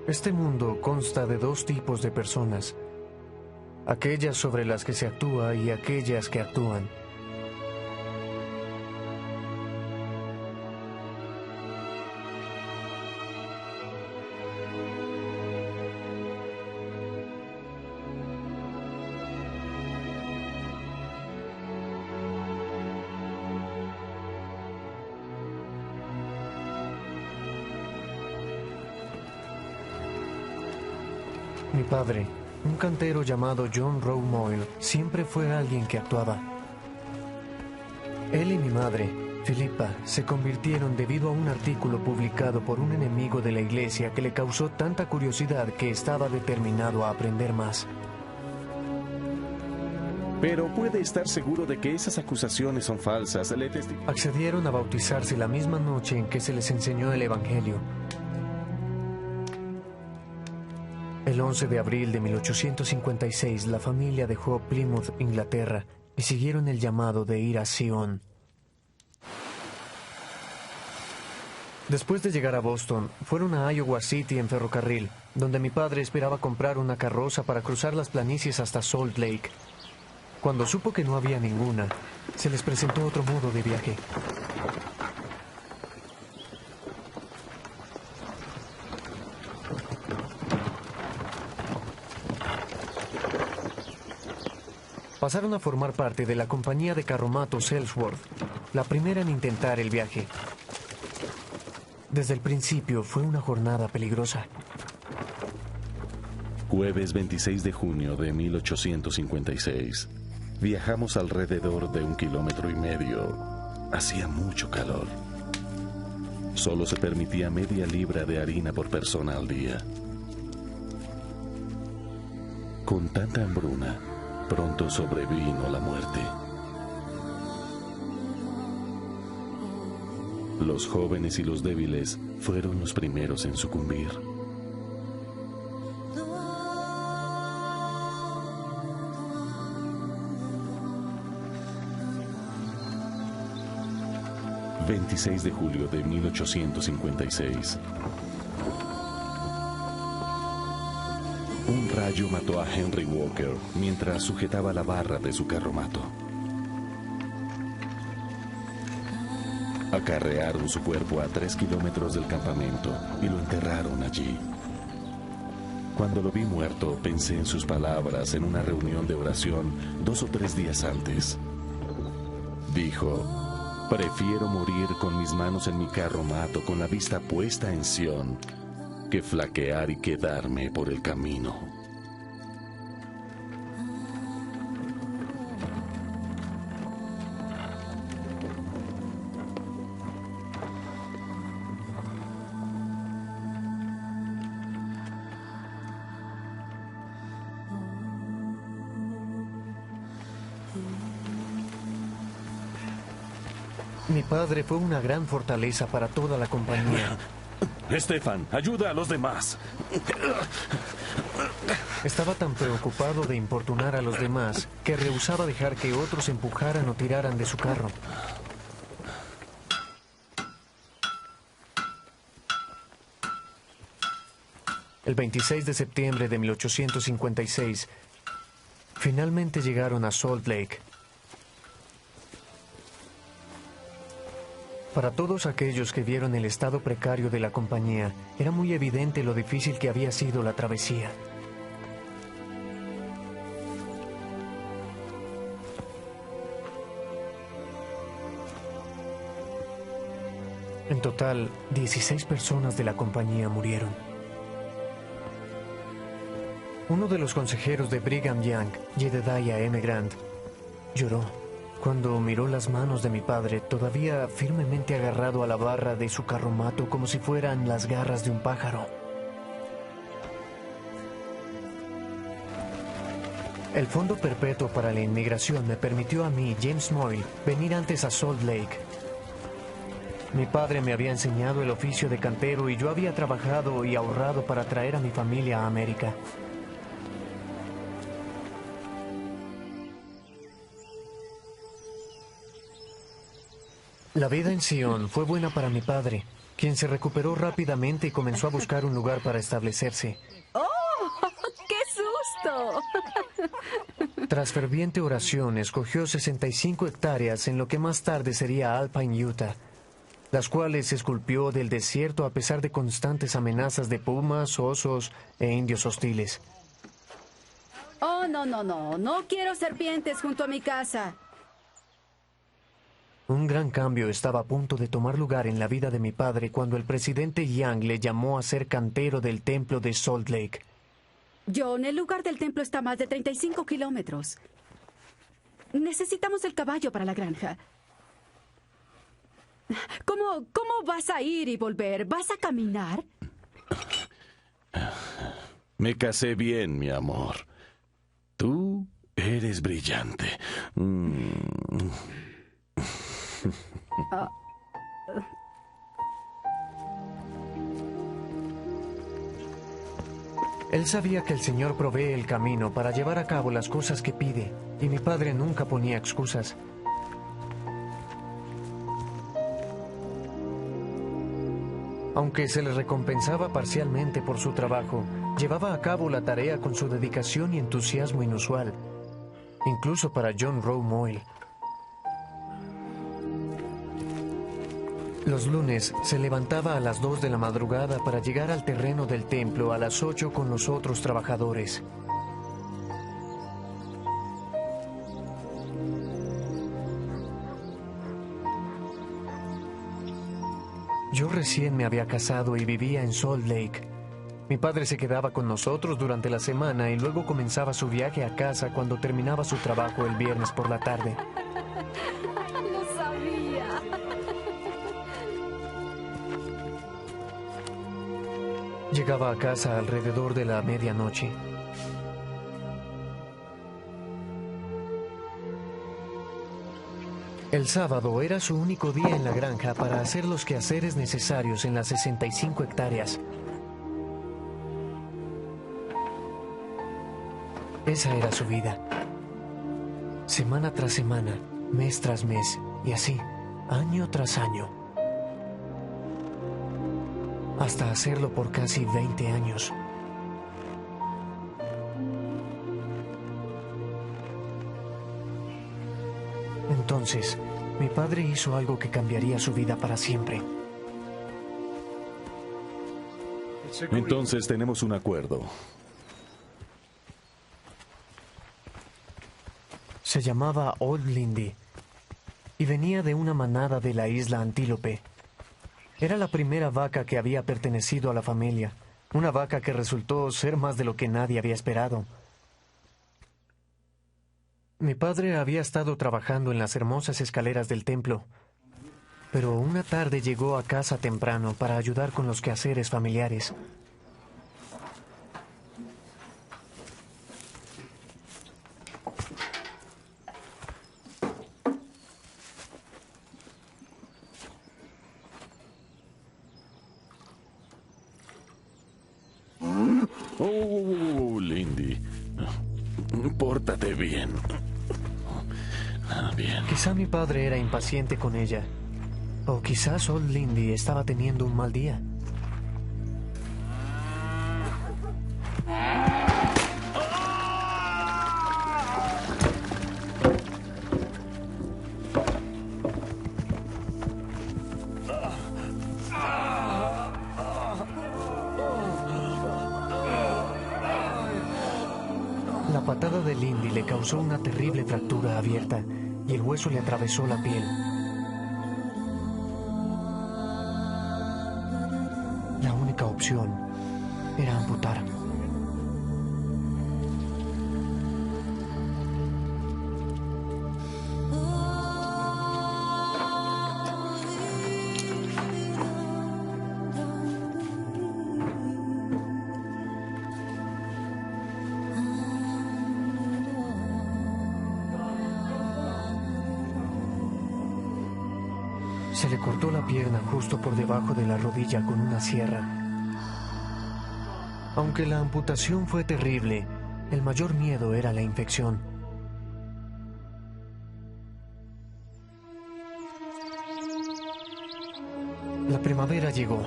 Este mundo consta de dos tipos de personas: aquellas sobre las que se actúa y aquellas que actúan. Mi padre, un cantero llamado John Rowe Moyle, siempre fue alguien que actuaba. Él y mi madre, Philippa, se convirtieron debido a un artículo publicado por un enemigo de la iglesia que le causó tanta curiosidad que estaba determinado a aprender más. Pero puede estar seguro de que esas acusaciones son falsas. Accedieron a bautizarse la misma noche en que se les enseñó el Evangelio. El 11 de abril de 1856, la familia dejó Plymouth, Inglaterra, y siguieron el llamado de ir a Sion. Después de llegar a Boston, fueron a Iowa City en ferrocarril, donde mi padre esperaba comprar una carroza para cruzar las planicies hasta Salt Lake. Cuando supo que no había ninguna, se les presentó otro modo de viaje. Pasaron a formar parte de la compañía de carromatos Ellsworth, la primera en intentar el viaje. Desde el principio fue una jornada peligrosa. Jueves 26 de junio de 1856. Viajamos alrededor de 1,5 kilómetros. Hacía mucho calor. Solo se permitía media libra de harina por persona al día. Con tanta hambruna, pronto sobrevino la muerte. Los jóvenes y los débiles fueron los primeros en sucumbir. ...26 de julio de 1856... Un rayo mató a Henry Walker mientras sujetaba la barra de su carromato. Acarrearon su cuerpo a 3 kilómetros del campamento y lo enterraron allí. Cuando lo vi muerto, pensé en sus palabras en una reunión de oración 2 o 3 días antes. Dijo: prefiero morir con mis manos en mi carromato con la vista puesta en Sion que flaquear y quedarme por el camino. Mi padre fue una gran fortaleza para toda la compañía. Estefan, ayuda a los demás. Estaba tan preocupado de importunar a los demás que rehusaba dejar que otros empujaran o tiraran de su carro. El 26 de septiembre de 1856, finalmente llegaron a Salt Lake. Para todos aquellos que vieron el estado precario de la compañía, era muy evidente lo difícil que había sido la travesía. En total, 16 personas de la compañía murieron. Uno de los consejeros de Brigham Young, Jedediah M. Grant, lloró cuando miró las manos de mi padre, todavía firmemente agarrado a la barra de su carromato como si fueran las garras de un pájaro. El Fondo Perpetuo para la Inmigración me permitió a mí, James Moyle, venir antes a Salt Lake. Mi padre me había enseñado el oficio de cantero y yo había trabajado y ahorrado para traer a mi familia a América. La vida en Sion fue buena para mi padre. quien se recuperó rápidamente y comenzó a buscar un lugar para establecerse. ¡Oh! ¡Qué susto! Tras ferviente oración, escogió 65 hectáreas en lo que más tarde sería Alpine, Utah, las cuales esculpió del desierto a pesar de constantes amenazas de pumas, osos e indios hostiles. Oh, no, no, no. No quiero serpientes junto a mi casa. Un gran cambio estaba a punto de tomar lugar en la vida de mi padre cuando el presidente Yang le llamó a ser cantero del templo de Salt Lake. John, el lugar del templo está a más de 35 kilómetros. Necesitamos el caballo para la granja. ¿Cómo vas a ir y volver? ¿Vas a caminar? Me casé bien, mi amor. Tú eres brillante. Él sabía que el Señor provee el camino para llevar a cabo las cosas que pide, y mi padre nunca ponía excusas. Aunque se le recompensaba parcialmente por su trabajo, llevaba a cabo la tarea con su dedicación y entusiasmo inusual, incluso para John Rowe Moyle. Los lunes se levantaba a las 2 de la madrugada para llegar al terreno del templo a las 8 con los otros trabajadores. Yo recién me había casado y vivía en Salt Lake. Mi padre se quedaba con nosotros durante la semana y luego comenzaba su viaje a casa cuando terminaba su trabajo el viernes por la tarde. Lo sabía. Llegaba a casa alrededor de la medianoche. El sábado era su único día en la granja para hacer los quehaceres necesarios en las 65 hectáreas. Esa era su vida. Semana tras semana, mes tras mes, y así, año tras año. Hasta hacerlo por casi 20 años. Entonces, mi padre hizo algo que cambiaría su vida para siempre. Entonces tenemos un acuerdo. Se llamaba Old Lindy y venía de una manada de la isla Antílope. Era la primera vaca que había pertenecido a la familia, una vaca que resultó ser más de lo que nadie había esperado. Mi padre había estado trabajando en las hermosas escaleras del templo, pero una tarde llegó a casa temprano para ayudar con los quehaceres familiares. Oh, Lindy. Pórtate bien. Bien. Quizá mi padre era impaciente con ella, o quizás Old Lindy estaba teniendo un mal día. La patada de Lindy le causó una terrible fractura abierta y el hueso le atravesó la piel. La única opción era amputar. Se le cortó la pierna justo por debajo de la rodilla con una sierra. Aunque la amputación fue terrible, el mayor miedo era la infección. La primavera llegó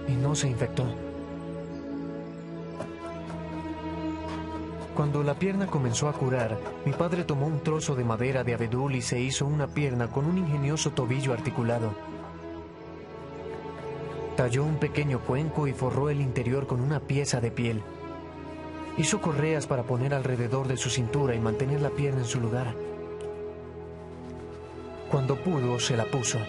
y no se infectó. Cuando la pierna comenzó a curar, mi padre tomó un trozo de madera de abedul y se hizo una pierna con un ingenioso tobillo articulado. Talló un pequeño cuenco y forró el interior con una pieza de piel. Hizo correas para poner alrededor de su cintura y mantener la pierna en su lugar. Cuando pudo, se la puso.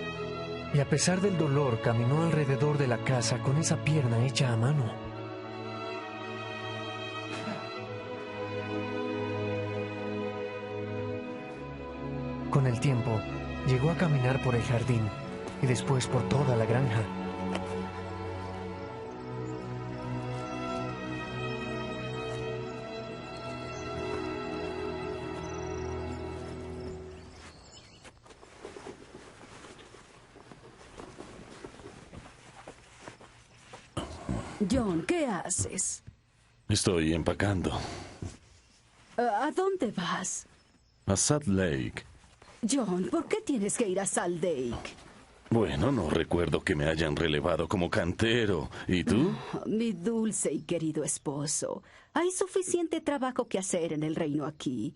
Y a pesar del dolor, caminó alrededor de la casa con esa pierna hecha a mano. Con el tiempo, llegó a caminar por el jardín y después por toda la granja. John, ¿qué haces? Estoy empacando. ¿A dónde vas? A Salt Lake. John, ¿por qué tienes que ir a Salt Lake? Bueno, no recuerdo que me hayan relevado como cantero. ¿Y tú? Mi dulce y querido esposo, hay suficiente trabajo que hacer en el reino aquí.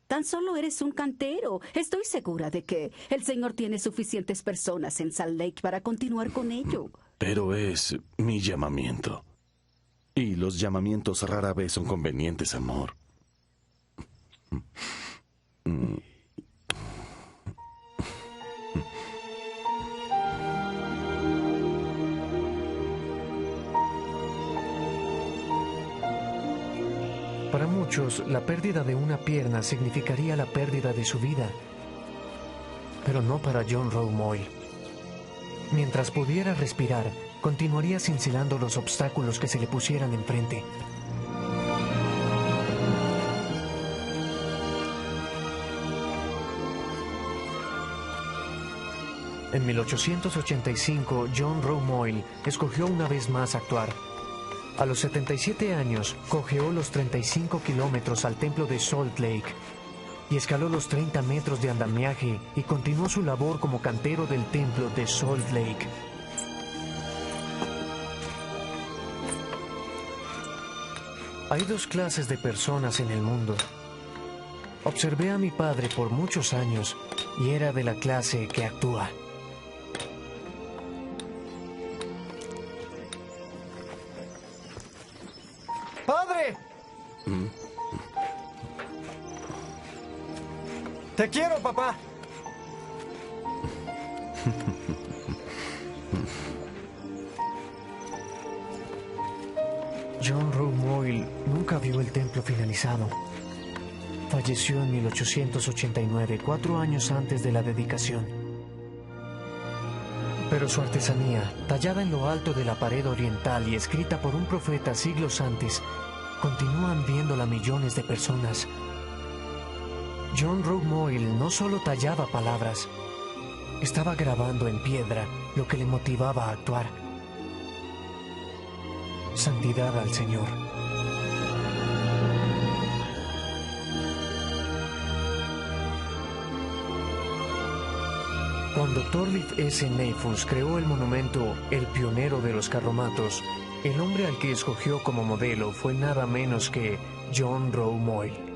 Tan solo eres un cantero. Estoy segura de que el Señor tiene suficientes personas en Salt Lake para continuar con ello. Pero es mi llamamiento. Y los llamamientos rara vez son convenientes, amor. Para muchos, la pérdida de una pierna significaría la pérdida de su vida. Pero no para John Rowe Moyle. Mientras pudiera respirar, continuaría cincelando los obstáculos que se le pusieran enfrente. En 1885, John Rowe Moyle escogió una vez más actuar. A los 77 años, cojeó los 35 kilómetros al templo de Salt Lake y escaló los 30 metros de andamiaje y continuó su labor como cantero del templo de Salt Lake. Hay dos clases de personas en el mundo. Observé a mi padre por muchos años y era de la clase que actúa. ¡Padre! ¡Te quiero, papá! John Rowe Moyle nunca vio el templo finalizado. Falleció en 1889, 4 años antes de la dedicación. Pero su artesanía, tallada en lo alto de la pared oriental y escrita por un profeta siglos antes, continúan viéndola millones de personas. John Rowe Moyle no solo tallaba palabras, estaba grabando en piedra lo que le motivaba a actuar. Santidad al Señor. Cuando Thorleif S. Neyfus creó el monumento El Pionero de los Carromatos, el hombre al que escogió como modelo fue nada menos que John Rowe Moyle.